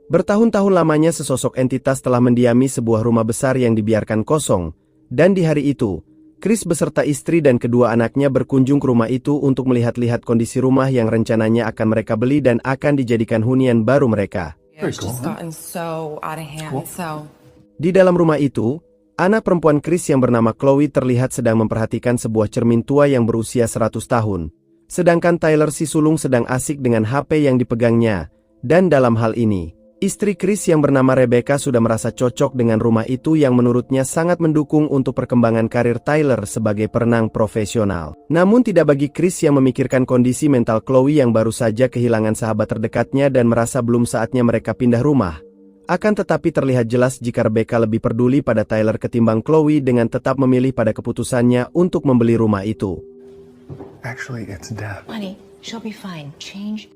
Bertahun-tahun lamanya sesosok entitas telah mendiami sebuah rumah besar yang dibiarkan kosong, dan di hari itu, Chris beserta istri dan kedua anaknya berkunjung ke rumah itu untuk melihat-lihat kondisi rumah yang rencananya akan mereka beli dan akan dijadikan hunian baru mereka. Di dalam rumah itu, anak perempuan Chris yang bernama Chloe terlihat sedang memperhatikan sebuah cermin tua yang berusia 100 tahun. Sedangkan Tyler si sulung sedang asik dengan HP yang dipegangnya. Dan dalam hal ini, istri Chris yang bernama Rebecca sudah merasa cocok dengan rumah itu yang menurutnya sangat mendukung untuk perkembangan karir Tyler sebagai perenang profesional. Namun tidak bagi Chris yang memikirkan kondisi mental Chloe yang baru saja kehilangan sahabat terdekatnya dan merasa belum saatnya mereka pindah rumah. Akan tetapi terlihat jelas jika Rebecca lebih peduli pada Tyler ketimbang Chloe dengan tetap memilih pada keputusannya untuk membeli rumah itu.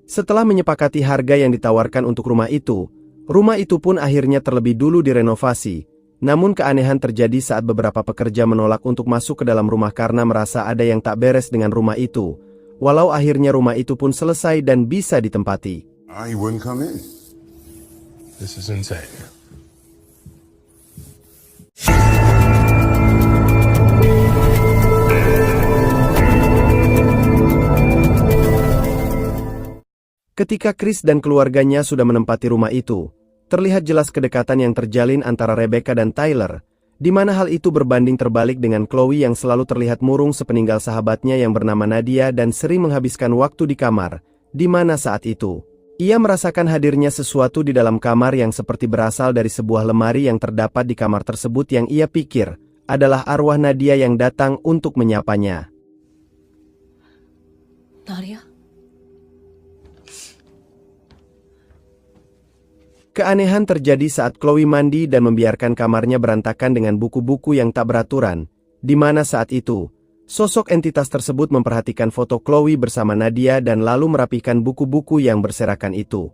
Setelah menyepakati harga yang ditawarkan untuk rumah itu pun akhirnya terlebih dulu direnovasi. Namun keanehan terjadi saat beberapa pekerja menolak untuk masuk ke dalam rumah karena merasa ada yang tak beres dengan rumah itu. Walau akhirnya rumah itu pun selesai dan bisa ditempati. This is insane. Ketika Chris dan keluarganya sudah menempati rumah itu, terlihat jelas kedekatan yang terjalin antara Rebecca dan Tyler, di mana hal itu berbanding terbalik dengan Chloe yang selalu terlihat murung sepeninggal sahabatnya yang bernama Nadia dan sering menghabiskan waktu di kamar, di mana saat itu ia merasakan hadirnya sesuatu di dalam kamar yang seperti berasal dari sebuah lemari yang terdapat di kamar tersebut yang ia pikir adalah arwah Nadia yang datang untuk menyapanya. Nadia? Keanehan terjadi saat Chloe mandi dan membiarkan kamarnya berantakan dengan buku-buku yang tak beraturan, di mana saat itu sosok entitas tersebut memperhatikan foto Chloe bersama Nadia dan lalu merapikan buku-buku yang berserakan itu.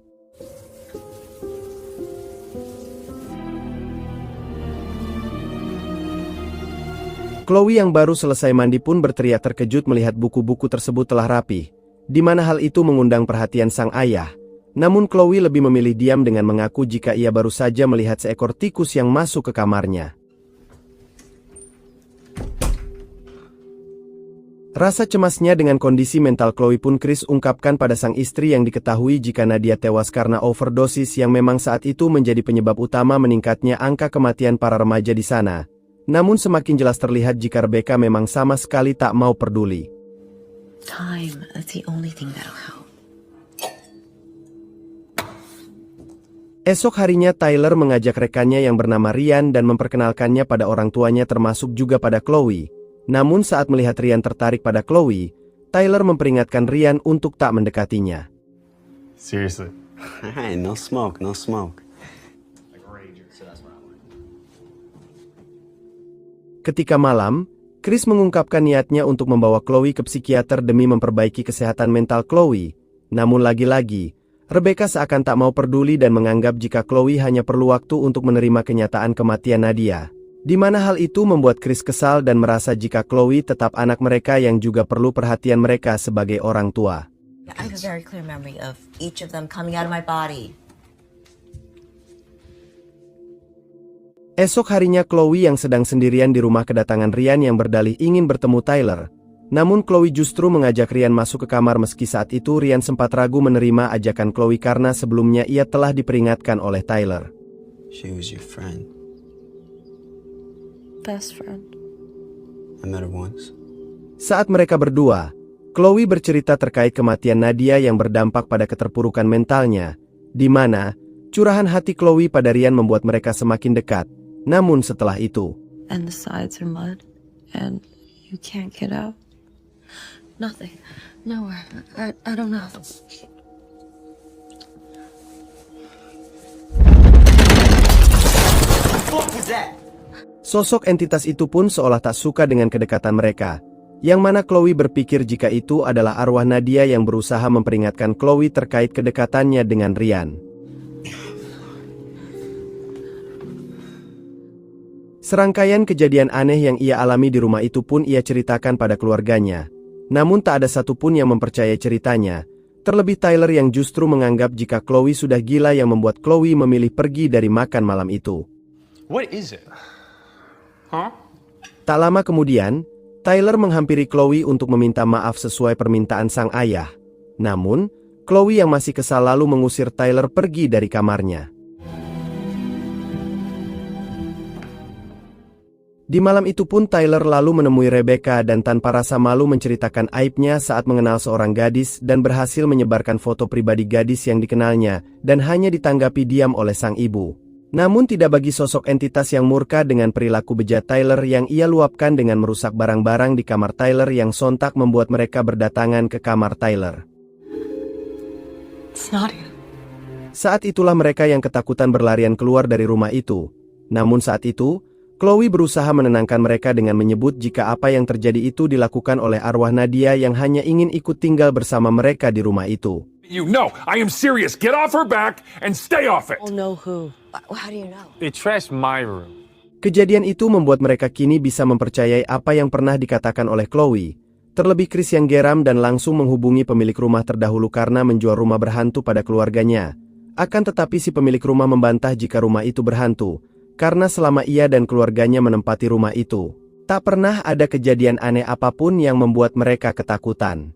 Chloe yang baru selesai mandi pun berteriak terkejut melihat buku-buku tersebut telah rapi, di mana hal itu mengundang perhatian sang ayah. Namun Chloe lebih memilih diam dengan mengaku jika ia baru saja melihat seekor tikus yang masuk ke kamarnya. Rasa cemasnya dengan kondisi mental Chloe pun Chris ungkapkan pada sang istri yang diketahui jika Nadia tewas karena overdosis yang memang saat itu menjadi penyebab utama meningkatnya angka kematian para remaja di sana. Namun semakin jelas terlihat jika Rebecca memang sama sekali tak mau peduli. Time, that's the only thing that'll help. Esok harinya Tyler mengajak rekannya yang bernama Ryan dan memperkenalkannya pada orang tuanya termasuk juga pada Chloe. Namun saat melihat Ryan tertarik pada Chloe, Tyler memperingatkan Ryan untuk tak mendekatinya. Seriously. Hey, no smoke, no smoke. Ketika malam, Chris mengungkapkan niatnya untuk membawa Chloe ke psikiater demi memperbaiki kesehatan mental Chloe. Namun lagi-lagi, Rebecca seakan tak mau peduli dan menganggap jika Chloe hanya perlu waktu untuk menerima kenyataan kematian Nadia. Di mana hal itu membuat Chris kesal dan merasa jika Chloe tetap anak mereka yang juga perlu perhatian mereka sebagai orang tua. I have a very clear memory of each of them coming out of my body. Esok harinya Chloe yang sedang sendirian di rumah kedatangan Ryan yang berdalih ingin bertemu Tyler. Namun Chloe justru mengajak Ryan masuk ke kamar meski saat itu Ryan sempat ragu menerima ajakan Chloe karena sebelumnya ia telah diperingatkan oleh Tyler. She was your friend. Best friend. I met her once. Saat mereka berdua, Chloe bercerita terkait kematian Nadia yang berdampak pada keterpurukan mentalnya, di mana curahan hati Chloe pada Ryan membuat mereka semakin dekat. Namun setelah itu, And the sides are mud, and you can't get out. Nothing. Nowhere. I don't know. What was that? sosok entitas itu pun seolah tak suka dengan kedekatan mereka, yang mana Chloe berpikir jika itu adalah arwah Nadia yang berusaha memperingatkan Chloe terkait kedekatannya dengan Ryan. Serangkaian kejadian aneh yang ia alami di rumah itu pun ia ceritakan pada keluarganya. Namun tak ada satupun yang mempercayai ceritanya. Terlebih Tyler yang justru menganggap jika Chloe sudah gila yang membuat Chloe memilih pergi dari makan malam itu. What is it? Huh? Tak lama kemudian, Tyler menghampiri Chloe untuk meminta maaf sesuai permintaan sang ayah. Namun, Chloe yang masih kesal lalu mengusir Tyler pergi dari kamarnya. Di malam itu pun Tyler lalu menemui Rebecca dan tanpa rasa malu menceritakan aibnya saat mengenal seorang gadis dan berhasil menyebarkan foto pribadi gadis yang dikenalnya dan hanya ditanggapi diam oleh sang ibu. Namun tidak bagi sosok entitas yang murka dengan perilaku bejat Tyler yang ia luapkan dengan merusak barang-barang di kamar Tyler yang sontak membuat mereka berdatangan ke kamar Tyler. It's Nadia. Saat itulah mereka yang ketakutan berlarian keluar dari rumah itu. Namun saat itu, Chloe berusaha menenangkan mereka dengan menyebut jika apa yang terjadi itu dilakukan oleh arwah Nadia yang hanya ingin ikut tinggal bersama mereka di rumah itu. You know, I am serious. Get off her back and stay off it. Oh, no, who? How do you know? They trashed my room. Kejadian itu membuat mereka kini bisa mempercayai apa yang pernah dikatakan oleh Chloe. Terlebih Chris yang geram dan langsung menghubungi pemilik rumah terdahulu karena menjual rumah berhantu pada keluarganya. Akan tetapi si pemilik rumah membantah jika rumah itu berhantu. Karena selama ia dan keluarganya menempati rumah itu, tak pernah ada kejadian aneh apapun yang membuat mereka ketakutan.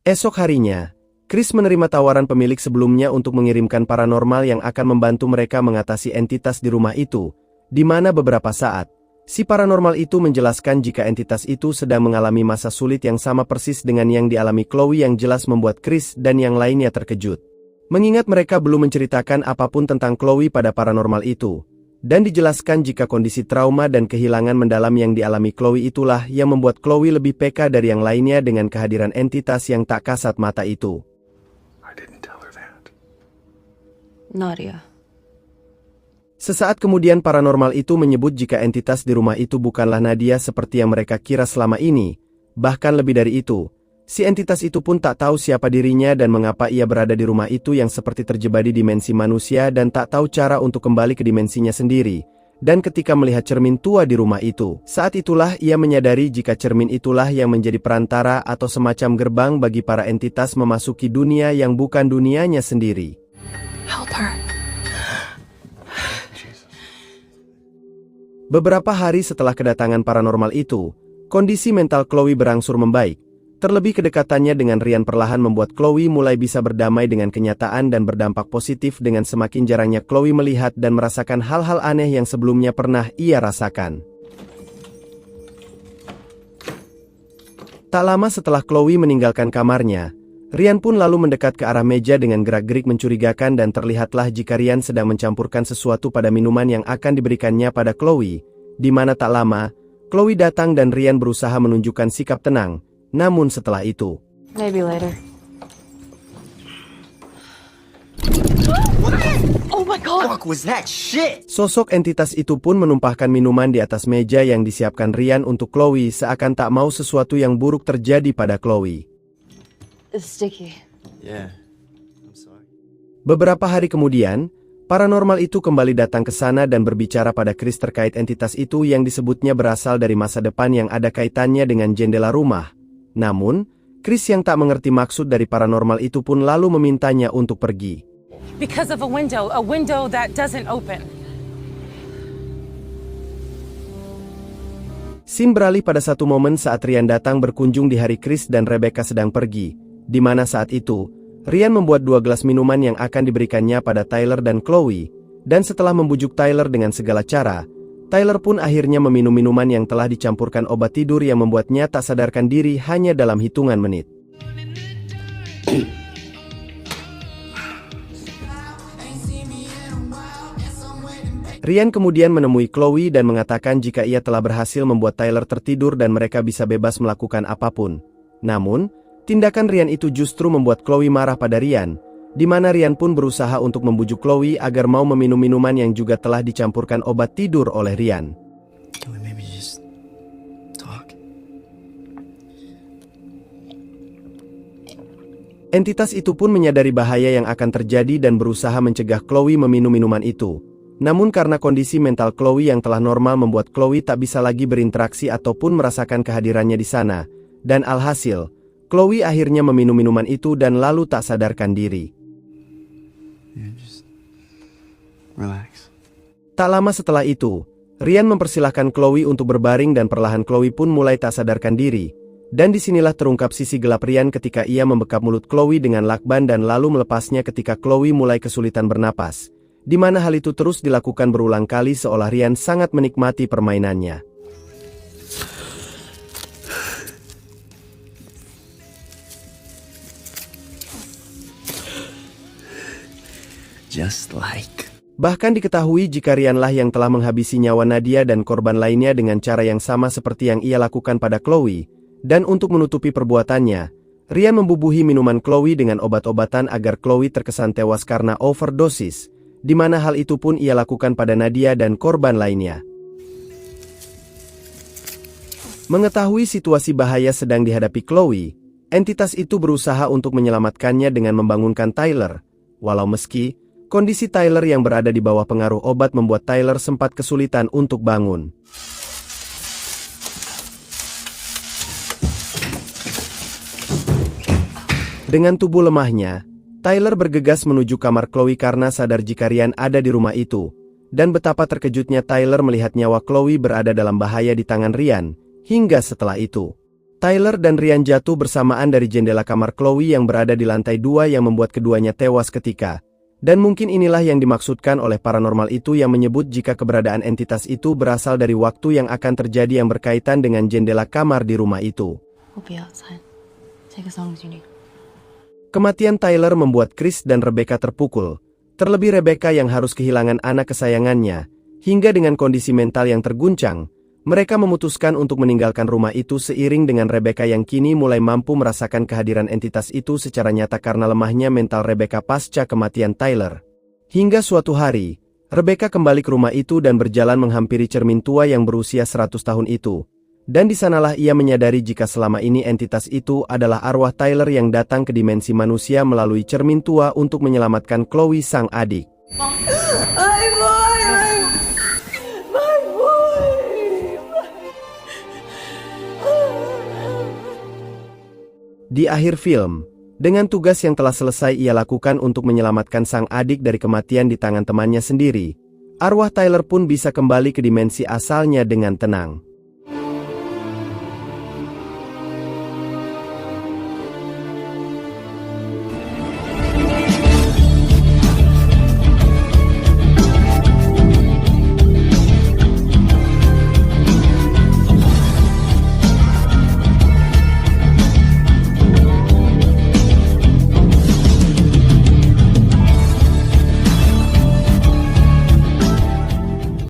Esok harinya, Chris menerima tawaran pemilik sebelumnya untuk mengirimkan paranormal yang akan membantu mereka mengatasi entitas di rumah itu, di mana beberapa saat, si paranormal itu menjelaskan jika entitas itu sedang mengalami masa sulit yang sama persis dengan yang dialami Chloe yang jelas membuat Chris dan yang lainnya terkejut. Mengingat mereka belum menceritakan apapun tentang Chloe pada paranormal itu, dan dijelaskan jika kondisi trauma dan kehilangan mendalam yang dialami Chloe itulah yang membuat Chloe lebih peka dari yang lainnya dengan kehadiran entitas yang tak kasat mata itu. I didn't tell her that. Nadia. Sesaat kemudian paranormal itu menyebut jika entitas di rumah itu bukanlah Nadia seperti yang mereka kira selama ini. Bahkan lebih dari itu, si entitas itu pun tak tahu siapa dirinya dan mengapa ia berada di rumah itu yang seperti terjebak di dimensi manusia dan tak tahu cara untuk kembali ke dimensinya sendiri. Dan ketika melihat cermin tua di rumah itu, saat itulah ia menyadari jika cermin itulah yang menjadi perantara atau semacam gerbang bagi para entitas memasuki dunia yang bukan dunianya sendiri. Help her. Beberapa hari setelah kedatangan paranormal itu, kondisi mental Chloe berangsur membaik. Terlebih kedekatannya dengan Ryan perlahan membuat Chloe mulai bisa berdamai dengan kenyataan dan berdampak positif dengan semakin jarangnya Chloe melihat dan merasakan hal-hal aneh yang sebelumnya pernah ia rasakan. Tak lama setelah Chloe meninggalkan kamarnya, Ryan pun lalu mendekat ke arah meja dengan gerak-gerik mencurigakan dan terlihatlah jika Ryan sedang mencampurkan sesuatu pada minuman yang akan diberikannya pada Chloe, di mana tak lama, Chloe datang dan Ryan berusaha menunjukkan sikap tenang. Namun setelah itu, Maybe later. Oh my god! Fuck was that shit? sosok entitas itu pun menumpahkan minuman di atas meja yang disiapkan Ryan untuk Chloe seakan tak mau sesuatu yang buruk terjadi pada Chloe. It's sticky. Yeah. I'm sorry. Beberapa hari kemudian, paranormal itu kembali datang ke sana dan berbicara pada Chris terkait entitas itu yang disebutnya berasal dari masa depan yang ada kaitannya dengan jendela rumah. Namun, Chris yang tak mengerti maksud dari paranormal itu pun lalu memintanya untuk pergi. Because of a window that doesn't open. Scene beralih pada satu momen saat Ryan datang berkunjung di hari Chris dan Rebecca sedang pergi, di mana saat itu, Ryan membuat 2 gelas minuman yang akan diberikannya pada Tyler dan Chloe, dan setelah membujuk Tyler dengan segala cara, Tyler pun akhirnya meminum minuman yang telah dicampurkan obat tidur yang membuatnya tak sadarkan diri hanya dalam hitungan menit. Ryan kemudian menemui Chloe dan mengatakan jika ia telah berhasil membuat Tyler tertidur dan mereka bisa bebas melakukan apapun. Namun, tindakan Ryan itu justru membuat Chloe marah pada Ryan, di mana Ryan pun berusaha untuk membujuk Chloe agar mau meminum minuman yang juga telah dicampurkan obat tidur oleh Ryan. Can we maybe just talk? Entitas itu pun menyadari bahaya yang akan terjadi dan berusaha mencegah Chloe meminum minuman itu. Namun karena kondisi mental Chloe yang telah normal membuat Chloe tak bisa lagi berinteraksi ataupun merasakan kehadirannya di sana, Dan alhasil, Chloe akhirnya meminum minuman itu dan lalu tak sadarkan diri. Yeah, just relax. Tak lama setelah itu, Ryan mempersilahkan Chloe untuk berbaring dan perlahan Chloe pun mulai tak sadarkan diri. Dan disinilah terungkap sisi gelap Ryan ketika ia membekap mulut Chloe dengan lakban dan lalu melepasnya ketika Chloe mulai kesulitan bernapas. Di mana hal itu terus dilakukan berulang kali seolah Ryan sangat menikmati permainannya. Just like. Bahkan diketahui jika Ryanlah yang telah menghabisi nyawa Nadia dan korban lainnya dengan cara yang sama seperti yang ia lakukan pada Chloe. Dan untuk menutupi perbuatannya, Ryan membubuhi minuman Chloe dengan obat-obatan agar Chloe terkesan tewas karena overdosis, di mana hal itu pun ia lakukan pada Nadia dan korban lainnya. Mengetahui situasi bahaya sedang dihadapi Chloe, entitas itu berusaha untuk menyelamatkannya dengan membangunkan Tyler, walau meski kondisi Tyler yang berada di bawah pengaruh obat membuat Tyler sempat kesulitan untuk bangun. Dengan tubuh lemahnya, Tyler bergegas menuju kamar Chloe karena sadar jika Ryan ada di rumah itu. Dan betapa terkejutnya Tyler melihat nyawa Chloe berada dalam bahaya di tangan Ryan. Hingga setelah itu, Tyler dan Ryan jatuh bersamaan dari jendela kamar Chloe yang berada di lantai 2 yang membuat keduanya tewas ketika. Dan mungkin inilah yang dimaksudkan oleh paranormal itu yang menyebut jika keberadaan entitas itu berasal dari waktu yang akan terjadi yang berkaitan dengan jendela kamar di rumah itu. We'll be outside. Take as long as you need. Kematian Tyler membuat Chris dan Rebecca terpukul, terlebih Rebecca yang harus kehilangan anak kesayangannya. Hingga dengan kondisi mental yang terguncang, mereka memutuskan untuk meninggalkan rumah itu seiring dengan Rebecca yang kini mulai mampu merasakan kehadiran entitas itu secara nyata karena lemahnya mental Rebecca pasca kematian Tyler. Hingga suatu hari, Rebecca kembali ke rumah itu dan berjalan menghampiri cermin tua yang berusia 100 tahun itu. Dan di sanalah ia menyadari jika selama ini entitas itu adalah arwah Tyler yang datang ke dimensi manusia melalui cermin tua untuk menyelamatkan Chloe sang adik. Di akhir film, dengan tugas yang telah selesai ia lakukan untuk menyelamatkan sang adik dari kematian di tangan temannya sendiri, arwah Tyler pun bisa kembali ke dimensi asalnya dengan tenang.